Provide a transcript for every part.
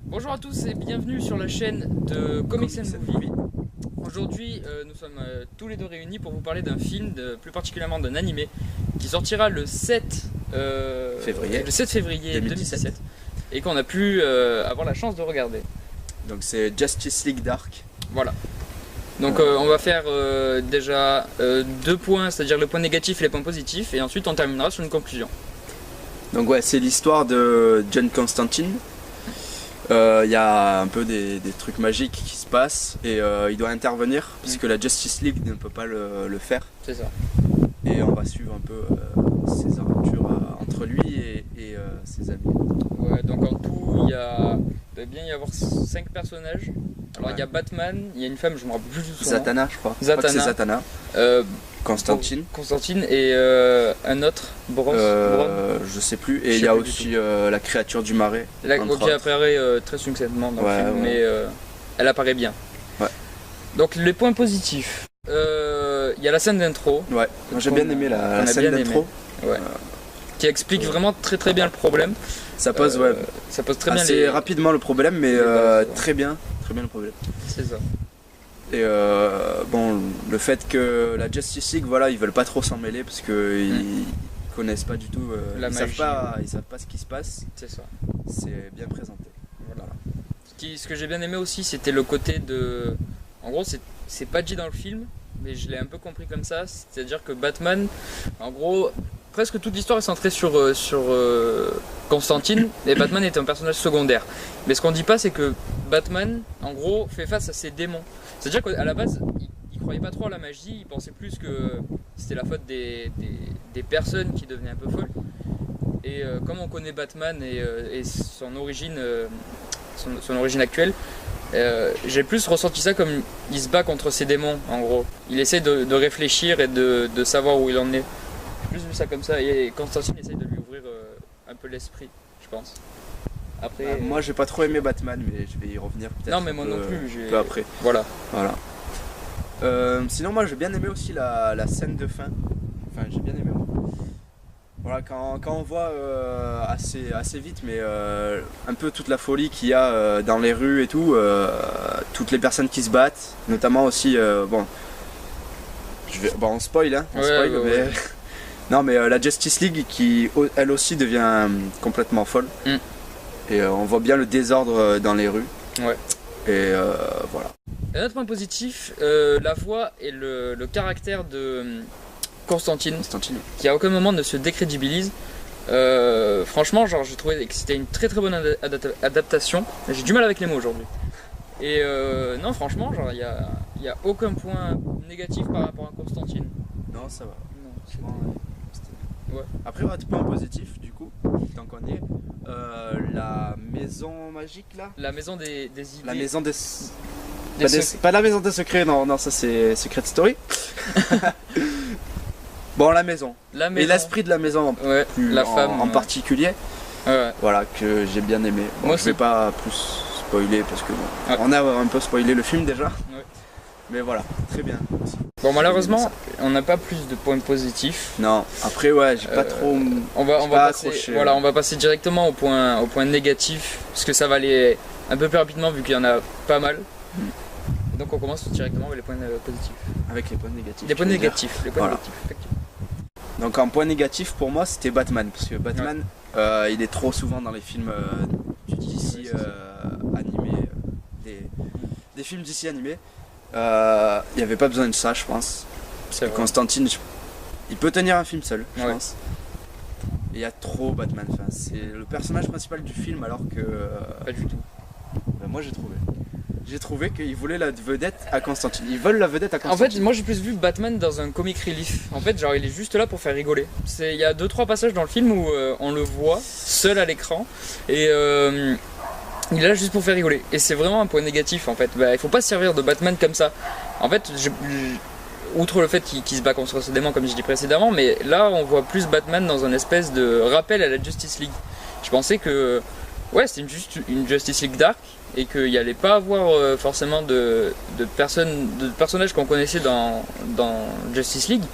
Bonjour à tous et bienvenue sur la chaîne de Comics and Movie. Aujourd'hui, nous sommes tous les deux réunis pour vous parler d'un film, plus particulièrement d'un animé, qui sortira le 7 février 2017 et qu'on a pu avoir la chance de regarder. Donc c'est Justice League Dark. Voilà. Donc on va faire déjà deux points, c'est-à-dire le point négatif et les points positifs, et ensuite on terminera sur une conclusion. Donc ouais, c'est l'histoire de John Constantine. Il y a un peu des trucs magiques qui se passent et il doit intervenir puisque la Justice League ne peut pas le faire. C'est ça. Et on va suivre un peu ses aventures entre lui et ses amis. Ouais, donc en tout, il va bien y avoir 5 personnages. Alors il y a Batman, il y a une femme, je me rappelle plus du tout son nom. Zatanna, je crois. Zatanna. C'est Zatanna. Constantine. Constantine et un autre, Bron. Je sais plus. Et il y a aussi la créature du marais. Qui apparaît très succinctement dans le film, mais elle apparaît bien. Ouais. Donc les points positifs. Il y a la scène d'intro. Ouais, moi j'ai bien aimé la scène d'intro. Ouais. Qui explique vraiment très bien le problème. Ça pose, ça pose très bien assez rapidement le problème, mais très bien le problème. C'est ça. Et bon, le fait que la Justice League, voilà, ils veulent pas trop s'en mêler parce qu'ils connaissent pas du tout, ils savent pas ce qui se passe. C'est ça. C'est bien présenté. Voilà. Ce que j'ai bien aimé aussi, c'était le côté de. En gros, c'est pas dit dans le film, mais je l'ai un peu compris comme ça. C'est-à-dire que Batman, en gros, presque toute l'histoire est centrée sur Constantine, et Batman est un personnage secondaire. Mais ce qu'on dit pas, c'est que Batman, en gros, fait face à ses démons. C'est-à-dire qu'à la base, il croyait pas trop à la magie, il pensait plus que c'était la faute des personnes qui devenaient un peu folles. Et comme on connaît Batman et son origine, son origine actuelle, j'ai plus ressenti ça comme il se bat contre ses démons, en gros. Il essaie de réfléchir et de savoir où il en est. J'ai plus vu ça comme ça, et Constantine essaie de lui ouvrir un peu l'esprit, je pense. Après, moi j'ai pas trop aimé Batman, mais je vais y revenir peut-être. Non, mais moi non plus. Un peu après. Voilà. Sinon, moi j'ai bien aimé aussi la scène de fin. Enfin, j'ai bien aimé moi. Voilà, quand on voit assez vite, mais un peu toute la folie qu'il y a dans les rues et tout, toutes les personnes qui se battent, notamment aussi, on spoil, hein, mais non, mais la Justice League qui elle aussi devient complètement folle. Et on voit bien le désordre dans les rues. Ouais. Et voilà. Un autre point positif, la voix et le caractère de Constantine, qui à aucun moment ne se décrédibilise. Franchement, genre, j'ai trouvé que c'était une très bonne adaptation. J'ai du mal avec les mots aujourd'hui. Et non, franchement, genre, il y a aucun point négatif par rapport à Constantine. Non, ça va. Non, ouais. Après, autre point positif, du coup, tant qu'on y est, la maison magique là. La maison des idées. La maison des. Pas la maison des secrets, non, ça c'est Secret Story. Bon, la maison. Et l'esprit de la maison, la femme en particulier. Voilà, que j'ai bien aimé. Bon, moi, je vais pas plus spoiler parce que on a un peu spoilé le film déjà. Mais voilà, très bien. Bon, malheureusement, on n'a pas plus de points positifs. Non, après j'ai pas trop. On va passer directement au point négatif, parce que ça va aller un peu plus rapidement vu qu'il y en a pas mal. Donc on commence directement avec les points positifs. Avec les points négatifs. Les points négatifs. Négatifs. Donc un point négatif pour moi c'était Batman, parce que Batman il est trop souvent dans les films du DC animés, des films DC animés. Il n'y avait pas besoin de ça, je pense. Constantine, il peut tenir un film seul, je pense. Il y a trop Batman. Enfin, c'est le personnage principal du film, alors que. Pas du tout. Moi j'ai trouvé qu'ils voulaient la vedette à Constantine. Ils veulent la vedette à Constantine. En fait, moi j'ai plus vu Batman dans un comic relief. En fait, genre il est juste là pour faire rigoler. Il y a 2-3 passages dans le film où on le voit seul à l'écran et il est là juste pour faire rigoler. Et c'est vraiment un point négatif en fait. Il faut pas se servir de Batman comme ça. En fait, outre le fait qu'il se bat contre ses démons comme je dis précédemment, mais là on voit plus Batman dans un espèce de rappel à la Justice League. Je pensais que c'était juste une Justice League Dark et qu'il n'y allait pas avoir forcément de personnages qu'on connaissait dans Justice League.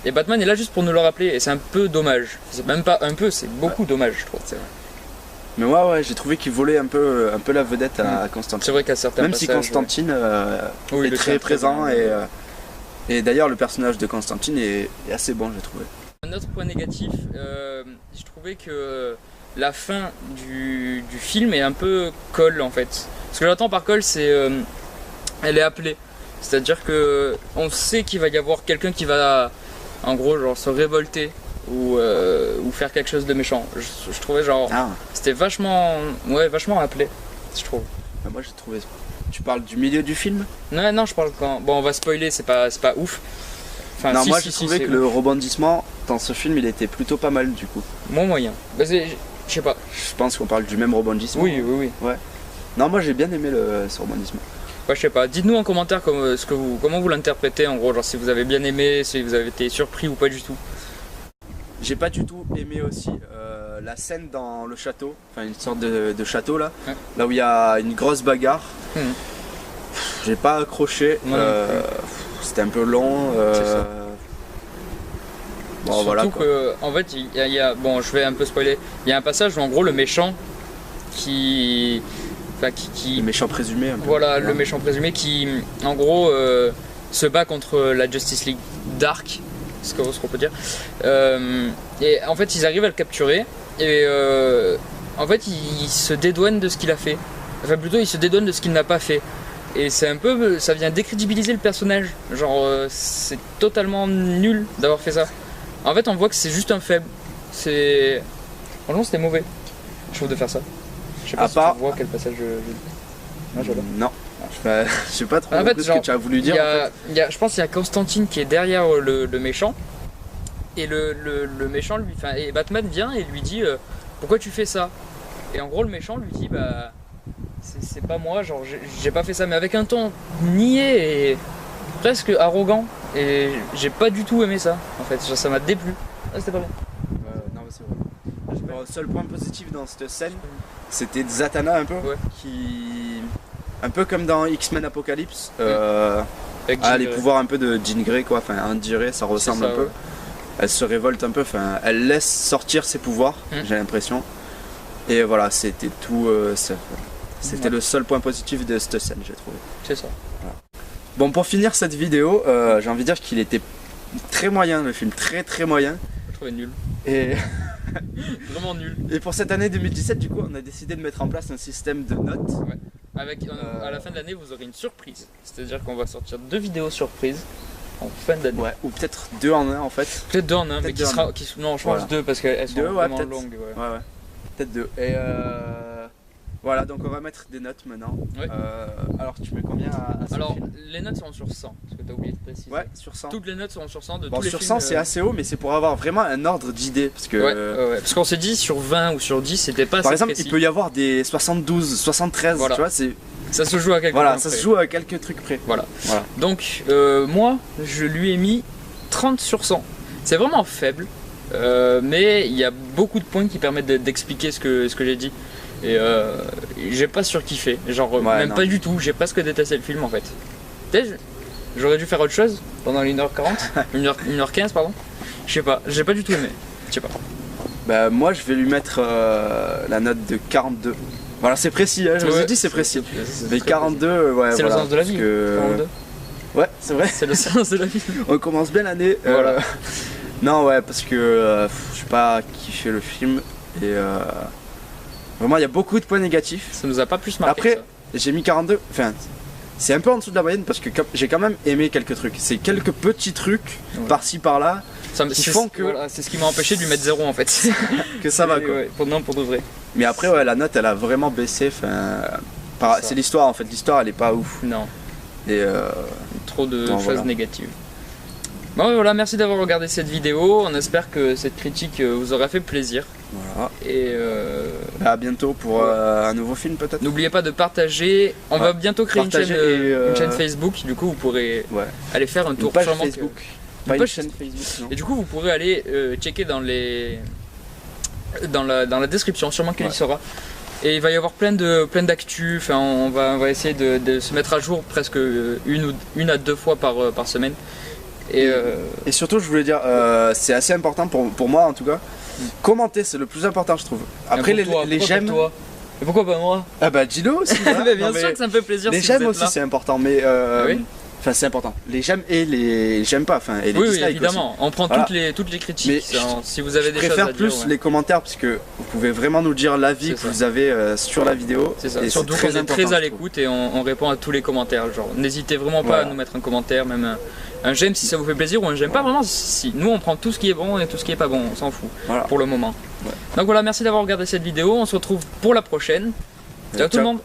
Et Batman est là juste pour nous le rappeler et c'est un peu dommage. C'est même pas un peu, c'est beaucoup dommage je trouve. Mais ouais, j'ai trouvé qu'il volait un peu la vedette à Constantine. C'est vrai qu'à certains Même passages, si Constantine oui, est le très tient présent bien, et d'ailleurs le personnage de Constantine est assez bon, j'ai trouvé. Un autre point négatif, je trouvais que la fin du film est un peu colle en fait. Ce que j'entends par colle, c'est elle est appelée. C'est-à-dire que on sait qu'il va y avoir quelqu'un qui va en gros genre se révolter ou faire quelque chose de méchant. Je trouvais genre c'était vachement appelé, je trouve. Bah, moi j'ai trouvé. Tu parles du milieu du film? Non, je parle quand. Bon, on va spoiler, c'est pas ouf. Enfin, non, moi j'ai trouvé que le rebondissement dans ce film il était plutôt pas mal du coup. Mon moyen. Bah, je sais pas. Je pense qu'on parle du même rebondissement. Oui. Ouais. Non, moi j'ai bien aimé ce rebondissement. Ouais, je sais pas. Dites-nous en commentaire comment vous l'interprétez en gros, genre si vous avez bien aimé, si vous avez été surpris ou pas du tout. J'ai pas du tout aimé aussi la scène dans le château, enfin une sorte de château là, là où il y a une grosse bagarre. J'ai pas accroché. C'était un peu long. Bon, surtout voilà, que, en fait, il y a, bon, je vais un peu spoiler. Il y a un passage où en gros le méchant qui le méchant présumé. Un peu. Voilà, le méchant présumé qui, en gros, se bat contre la Justice League Dark, ce qu'on peut dire. Et en fait, ils arrivent à le capturer et en fait, il se dédouane de ce qu'il a fait. Enfin, plutôt, il se dédouane de ce qu'il n'a pas fait. Et c'est un peu, ça vient décrédibiliser le personnage. Genre, c'est totalement nul d'avoir fait ça. En fait, on voit que c'est juste un faible. Franchement, c'était mauvais, je trouve, de faire ça. Je sais pas si tu vois quel passage Non. Je sais pas trop ce que tu as voulu dire. Je pense qu'il y a Constantine qui est derrière le méchant. Et le méchant, lui, et Batman vient et lui dit pourquoi tu fais ça? Et en gros, le méchant lui dit bah. C'est pas moi, genre j'ai pas fait ça, mais avec un ton niais et presque arrogant. Et j'ai pas du tout aimé ça en fait, genre, ça m'a déplu. C'était pas bien. Non, mais c'est vrai. Le seul point positif dans cette scène, c'était Zatanna un peu, qui. Un peu comme dans X-Men Apocalypse, a les pouvoirs un peu de Jean Grey quoi, enfin on dirait, ça ressemble un peu. Elle se révolte un peu, enfin elle laisse sortir ses pouvoirs, j'ai l'impression. Et voilà, c'était tout. C'était le seul point positif de cette scène, j'ai trouvé. C'est ça. Voilà. Bon, pour finir cette vidéo, j'ai envie de dire qu'il était très moyen, le film, très moyen. Je trouvais nul. Et vraiment nul. Et pour cette année 2017, du coup, on a décidé de mettre en place un système de notes. Ouais. Avec, à la fin de l'année, vous aurez une surprise. C'est-à-dire qu'on va sortir 2 vidéos surprises en fin d'année. Ouais, ou peut-être 2 en 1 en fait. Peut-être 2 en 1, mais non, je pense 2 parce qu'elles sont vraiment longues. Ouais. Peut-être 2. Et voilà, donc on va mettre des notes maintenant. Ouais. Alors tu mets combien à Alors les notes seront sur 100, parce que tu as oublié de préciser. Ouais, sur 100. Toutes les notes seront sur 100 de bon, tous les sur films. 100 c'est assez haut, mais c'est pour avoir vraiment un ordre d'idée. Parce que ouais. Parce qu'on s'est dit sur 20 ou sur 10, c'était pas assez par exemple, précis. il peut y avoir des 72, 73, voilà. Tu vois, c'est... Ça se joue à quelques Voilà, ça se joue à quelques trucs près. Voilà. Donc moi, je lui ai mis 30 sur 100. C'est vraiment faible, mais il y a beaucoup de points qui permettent d'expliquer ce que j'ai dit. Et j'ai pas surkiffé, genre même pas du tout, j'ai presque détesté le film en fait. Peut-être j'aurais dû faire autre chose pendant 1h40, 1h15 pardon. Je sais pas, j'ai pas du tout aimé, je sais pas. Bah moi je vais lui mettre la note de 42. Voilà, c'est précis, hein, je vous ai dit c'est précis. Mais 42, ouais, c'est le sens de la vie. 42. Ouais, c'est vrai. C'est le sens de la vie. On commence bien l'année. Voilà. Non, ouais, parce que je sais pas kiffé le film et vraiment il y a beaucoup de points négatifs. Ça nous a pas plus marqué. Après, j'ai mis 42. Enfin, c'est un peu en dessous de la moyenne parce que j'ai quand même aimé quelques trucs. C'est quelques petits trucs par-ci par-là qui font que. Voilà, c'est ce qui m'a empêché de lui mettre 0 en fait. Que ça va quoi. Ouais, pour de vrai. Mais après, ouais, la note elle a vraiment baissé. C'est l'histoire en fait. L'histoire elle est pas ouf. Non. Et trop de choses négatives. Bon voilà, merci d'avoir regardé cette vidéo. On espère que cette critique vous aura fait plaisir. Voilà. Et à bientôt pour un nouveau film peut-être. N'oubliez pas de partager. On va bientôt créer une chaîne Facebook. Du coup, vous pourrez aller faire un tour. Une page Facebook. Pas une chaîne Facebook. Non. Et du coup, vous pourrez aller checker dans la description, sûrement qu'elle y sera. Et il va y avoir plein d'actu. Enfin, on va essayer de se mettre à jour presque une à 2 fois par semaine. Et surtout, je voulais dire, c'est assez important pour moi en tout cas. Commenter, c'est le plus important, je trouve. Après, les j'aime. Et pourquoi pas moi? Ah bah dis-le aussi. Voilà. Bien sûr que ça me fait plaisir. Les si j'aime aussi, c'est important, mais. Oui. Enfin, c'est important. Les j'aime et les j'aime pas. Enfin, et les dislikes évidemment. aussi. On prend toutes les critiques. Si vous avez des choses à dire. Je préfère plus les commentaires parce que vous pouvez vraiment nous dire l'avis que vous avez sur la vidéo. C'est ça. Et surtout qu'on est très à l'écoute et on répond à tous les commentaires. Genre, n'hésitez vraiment pas à nous mettre un commentaire, même un j'aime si ça vous fait plaisir ou un j'aime pas. Vraiment, si nous on prend tout ce qui est bon et tout ce qui est pas bon, on s'en fout pour le moment. Donc voilà, merci d'avoir regardé cette vidéo. On se retrouve pour la prochaine. Ciao tout le monde.